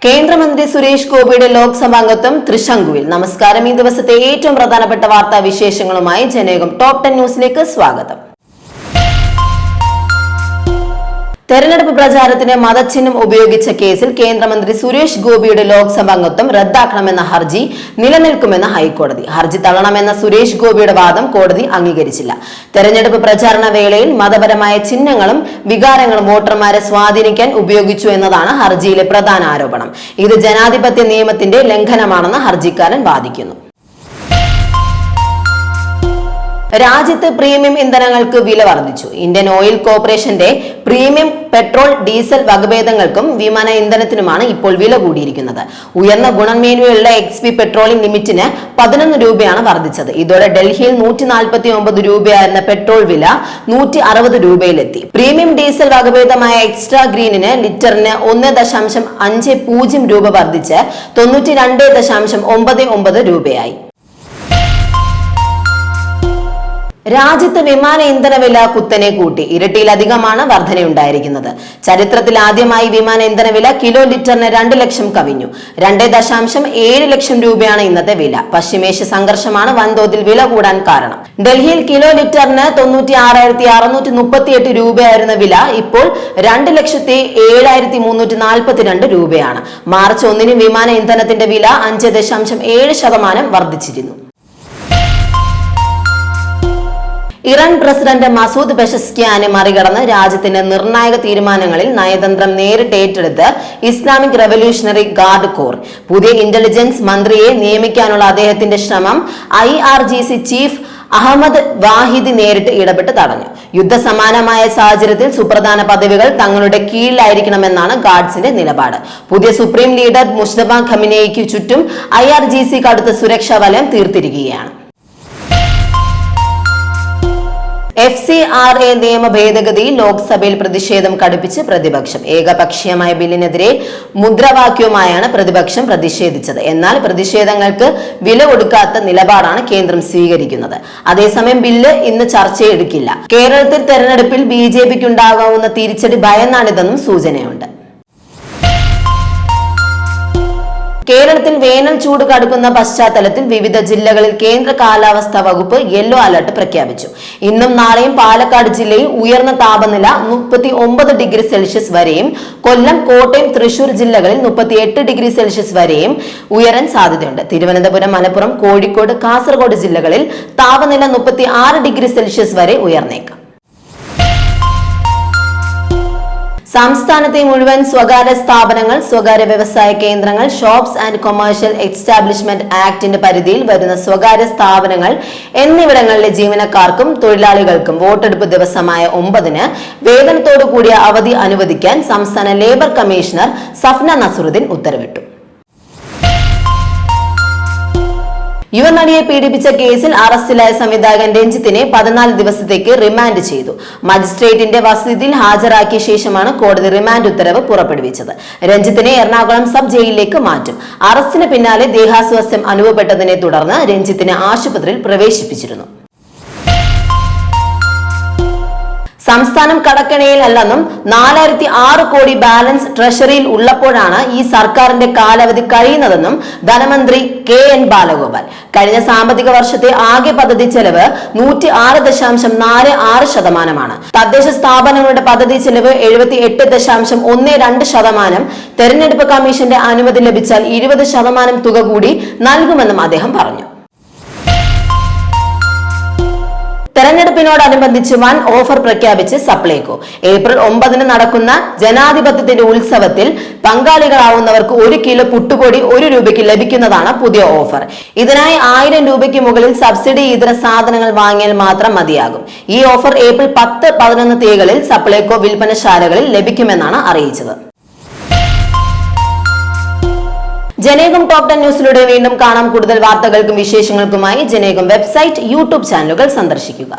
കേന്ദ്രമന്ത്രി സുരേഷ് ഗോപിയുടെ ലോക്സഭാ അംഗത്വം തൃശങ്കുവിൽ. നമസ്കാരം. ഈ ദിവസത്തെ ഏറ്റവും പ്രധാനപ്പെട്ട വാർത്താ വിശേഷങ്ങളുമായി ജനയുഗം ടോപ് 10 ന്യൂസിലേക്ക് സ്വാഗതം. തെരഞ്ഞെടുപ്പ് പ്രചാരണത്തിന് മതചിഹ്നം ഉപയോഗിച്ച കേസിൽ കേന്ദ്രമന്ത്രി സുരേഷ് ഗോപിയുടെ ലോക്സഭാ അംഗത്വം റദ്ദാക്കണമെന്ന ഹർജി നിലനിൽക്കുമെന്ന് ഹൈക്കോടതി. ഹർജി തള്ളണമെന്ന സുരേഷ് ഗോപിയുടെ വാദം കോടതി അംഗീകരിച്ചില്ല. തെരഞ്ഞെടുപ്പ് പ്രചാരണ വേളയിൽ മതപരമായ ചിഹ്നങ്ങളും വികാരങ്ങളും വോട്ടർമാരെ സ്വാധീനിക്കാൻ ഉപയോഗിച്ചു എന്നതാണ് ഹർജിയിലെ പ്രധാന ആരോപണം. ഇത് ജനാധിപത്യ നിയമത്തിന്റെ ലംഘനമാണെന്ന് ഹർജിക്കാരൻ വാദിക്കുന്നു. രാജ്യത്ത് പ്രീമിയം ഇന്ധനങ്ങൾക്ക് വില വർദ്ധിച്ചു. ഇന്ത്യൻ ഓയിൽ കോർപ്പറേഷന്റെ പ്രീമിയം പെട്രോൾ, ഡീസൽ വകഭേദങ്ങൾക്കും വിമാന ഇന്ധനത്തിനുമാണ് ഇപ്പോൾ വില കൂടിയിരിക്കുന്നത്. ഉയർന്ന ഗുണമേന്മയുള്ള XP പെട്രോളിയം ലിമിറ്റിന് 11 രൂപയാണ് വർദ്ധിച്ചത്. ഇതോടെ ഡൽഹിയിൽ 149 രൂപയായിരുന്ന പെട്രോൾ വില 160 രൂപയിലെത്തി. പ്രീമിയം ഡീസൽ വകഭേദമായ എക്സ്ട്രാ ഗ്രീനിന് ലിറ്ററിന് 1.50 രൂപ വർദ്ധിച്ച് 92.99 രൂപയായി. രാജ്യത്ത് വിമാന ഇന്ധന വില കുത്തനെ കൂട്ടി. ഇരട്ടിയിലധികമാണ് വർധനയുണ്ടായിരിക്കുന്നത്. ചരിത്രത്തിൽ ആദ്യമായി വിമാന ഇന്ധന വില കിലോ ലിറ്ററിന് 2 ലക്ഷം കവിഞ്ഞു. 2.7 ലക്ഷം രൂപയാണ് ഇന്നത്തെ വില. പശ്ചിമേഷ്യ സംഘർഷമാണ് വൻതോതിൽ വില കൂടാൻ കാരണം. ഡൽഹിയിൽ കിലോ ലിറ്ററിന് 96,638 രൂപയായിരുന്ന വില ഇപ്പോൾ 2,07,342 രൂപയാണ്. മാർച്ച് 1-ന് വിമാന ഇന്ധനത്തിന്റെ വില 5.7% വർദ്ധിച്ചിരുന്നു. ഇറാൻ പ്രസിഡന്റ് മസൂദ് പെഷസ്കിയാനെ മറികടന്ന് രാജ്യത്തിന്റെ നിർണായക തീരുമാനങ്ങളിൽ നയതന്ത്രം നേരിട്ട് ഏറ്റെടുത്ത് ഇസ്ലാമിക് റവല്യൂഷണറി ഗാർഡ് കോർ. പുതിയ ഇന്റലിജൻസ് മന്ത്രിയെ നിയമിക്കാനുള്ള അദ്ദേഹത്തിന്റെ ശ്രമം IRGC ചീഫ് അഹമ്മദ് വാഹിദി നേരിട്ട് ഇടപെട്ട് തടഞ്ഞു. യുദ്ധസമാനമായ സാഹചര്യത്തിൽ സുപ്രധാന പദവികൾ തങ്ങളുടെ കീഴിലായിരിക്കണമെന്നാണ് ഗാർഡ്സിന്റെ നിലപാട്. പുതിയ സുപ്രീം ലീഡർ മുസ്തഫ ഖമനേയിക്ക് ചുറ്റും IRGC കടുത്ത സുരക്ഷാ വലയം തീർത്തിരിക്കുകയാണ്. FCRA നിയമ ഭേദഗതിയിൽ ലോക്സഭയിൽ പ്രതിഷേധം കടുപ്പിച്ച് പ്രതിപക്ഷം. ഏകപക്ഷീയമായ ബില്ലിനെതിരെ മുദ്രാവാക്യവുമായാണ് പ്രതിപക്ഷം പ്രതിഷേധിച്ചത്. എന്നാൽ പ്രതിഷേധങ്ങൾക്ക് വില കൊടുക്കാത്ത നിലപാടാണ് കേന്ദ്രം സ്വീകരിക്കുന്നത്. അതേസമയം ബില്ല് ഇന്ന് ചർച്ചയെടുക്കില്ല. കേരളത്തിൽ തെരഞ്ഞെടുപ്പിൽ BJPക്ക് ഉണ്ടാകാവുന്ന തിരിച്ചടി ഭയന്നാണിതെന്നും സൂചനയുണ്ട്. കേരളത്തിൽ വേനൽ ചൂട് കടുക്കുന്ന പശ്ചാത്തലത്തിൽ വിവിധ ജില്ലകളിൽ കേന്ദ്ര കാലാവസ്ഥാ വകുപ്പ് യെല്ലോ അലർട്ട് പ്രഖ്യാപിച്ചു. ഇന്നും നാളെയും പാലക്കാട് ജില്ലയിൽ ഉയർന്ന താപനില 39 ഡിഗ്രി സെൽഷ്യസ് വരെയും, കൊല്ലം, കോട്ടയം, തൃശൂർ ജില്ലകളിൽ 38 ഡിഗ്രി സെൽഷ്യസ് വരെയും ഉയരാൻ സാധ്യതയുണ്ട്. തിരുവനന്തപുരം, മലപ്പുറം, കോഴിക്കോട്, കാസർഗോഡ് ജില്ലകളിൽ താപനില 36 ഡിഗ്രി സെൽഷ്യസ് വരെ ഉയർന്നേക്കാം. സംസ്ഥാനത്തെ മുഴുവൻ സ്വകാര്യ സ്ഥാപനങ്ങൾ, സ്വകാര്യ വ്യവസായ കേന്ദ്രങ്ങൾ, ഷോപ്സ് ആൻഡ് കൊമേഴ്ഷ്യൽ എസ്റ്റാബ്ലിഷ്മെന്റ് ആക്ടിന്റെ പരിധിയിൽ വരുന്ന സ്വകാര്യ സ്ഥാപനങ്ങൾ എന്നിവിടങ്ങളിലെ ജീവനക്കാർക്കും തൊഴിലാളികൾക്കും വോട്ടെടുപ്പ് ദിവസമായ 9-ന് വേതനത്തോടു കൂടിയ അവധി അനുവദിക്കാൻ സംസ്ഥാന ലേബർ കമ്മീഷണർ സഫ്ന നസറുദ്ദീൻ ഉത്തരവിട്ടു. യുവനടിയെ പീഡിപ്പിച്ച കേസിൽ അറസ്റ്റിലായ സംവിധായകൻ രഞ്ജിത്തിനെ 14 ദിവസത്തേക്ക് റിമാൻഡ് ചെയ്തു. മജിസ്ട്രേറ്റിന്റെ വസതിയിൽ ഹാജരാക്കിയ ശേഷമാണ് കോടതി റിമാൻഡ് ഉത്തരവ് പുറപ്പെടുവിച്ചത്. രഞ്ജിത്തിനെ എറണാകുളം സബ് ജയിലിലേക്ക് മാറ്റും. അറസ്റ്റിന് പിന്നാലെ ദേഹാസ്വാസ്ഥ്യം അനുഭവപ്പെട്ടതിനെ തുടർന്ന് രഞ്ജിത്തിനെ ആശുപത്രിയിൽ പ്രവേശിപ്പിച്ചിരുന്നു. സംസ്ഥാനം കടക്കണിയിലല്ലെന്നും 4006 കോടി ബാലൻസ് ട്രഷറിയിൽ ഉള്ളപ്പോഴാണ് ഈ സർക്കാരിന്റെ കാലാവധി കഴിയുന്നതെന്നും ധനമന്ത്രി KN ബാലഗോപാൽ. കഴിഞ്ഞ സാമ്പത്തിക വർഷത്തെ ആകെ പദ്ധതി ചെലവ് 106.46%. തദ്ദേശ സ്ഥാപനങ്ങളുടെ പദ്ധതി ചെലവ് 78.12%. തെരഞ്ഞെടുപ്പ് കമ്മീഷന്റെ അനുമതി ലഭിച്ചാൽ 20% തുക കൂടി നൽകുമെന്നും അദ്ദേഹം പറഞ്ഞു. തെരഞ്ഞെടുപ്പിനോടനുബന്ധിച്ച് വൻ ഓഫർ പ്രഖ്യാപിച്ച് സപ്ലൈകോ. ഏപ്രിൽ 9-ന് നടക്കുന്ന ജനാധിപത്യത്തിന്റെ ഉത്സവത്തിൽ പങ്കാളികളാവുന്നവർക്ക് 1 കിലോ പുട്ടുപൊടി 1 രൂപയ്ക്ക് ലഭിക്കുന്നതാണ് പുതിയ ഓഫർ. ഇതിനായി 1000 രൂപയ്ക്ക് മുകളിൽ സബ്സിഡി ഇതര സാധനങ്ങൾ വാങ്ങിയാൽ മാത്രം മതിയാകും. ഈ ഓഫർ ഏപ്രിൽ 10-11 തീയതികളിൽ സപ്ലൈകോ വിൽപ്പനശാലകളിൽ ലഭിക്കുമെന്നാണ് അറിയിച്ചത്. ജനയുഗം ടോപ് 10 ന്യൂസിലൂടെ വീണ്ടും കാണാം. കൂടുതൽ വാർത്തകൾക്കും വിശേഷങ്ങൾക്കുമായി ജനയുഗം വെബ്സൈറ്റ്, YouTube ചാനലുകൾ സന്ദർശിക്കുക.